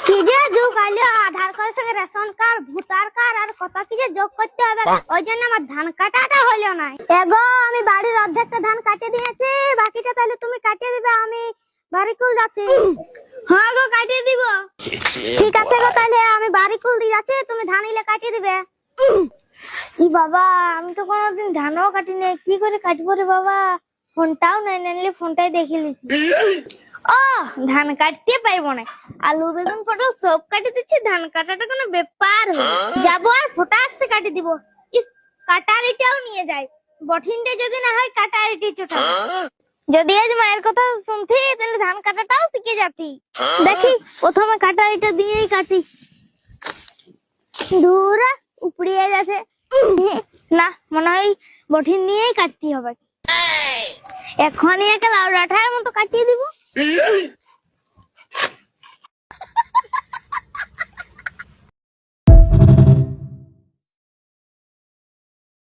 কি যে যোগ আইলো, আধার কার্ডের সঙ্গে রেশন কার্ড, ভোটার কার্ড আর কত কি যে যোগ করতে হবে, ওই জন্য আমার ধান কাটাটা হলো না। এগো আমি বাড়ির অর্ধেকটা ধান কাটে দিয়েছি, বাকিটা তাহলে তুমি কাটিয়ে দিবে, আমি বাড়ি কুল যাচ্ছি। হ্যাঁ গো কাটিয়ে দিব। ঠিক আছে গো, তাহলে আমি বাড়ি কুল দিয়ে যাচ্ছি, তুমি ধান ইলে কাটিয়ে দিবে। ই বাবা, আমি তো কোনোদিন ধানও কাটিনি, কি করে কাটবো রে বাবা? ফোনটাও নাই, নাইলে ফোনটাই দেখে লিছি। ও ধান কাটতে পারবো না, আলু বেগুন পটল সব কাটি দিচ্ছি, ধান কাটাটা কোনো ব্যাপার হলো? যাবো আর ফটাকসে কাটি দিব। ইস, কাটারিটাও নিয়ে যাই, বঠিনটা যদি না হয় কাটারিটি চোটা। যদি আজ মায়ের কথা শুনতি তাহলে ধান কাটাটাও শিখে যাতি। দেখি প্রথমে কাটারিটা দিয়েই কাটি। ধুরা উপড়িয়ে যাচ্ছে, না মনে হয় বঠিন নিয়েই কাটতে হবে। এখনই একে লাউ ডাঁটার মতো কাটিয়ে দিব।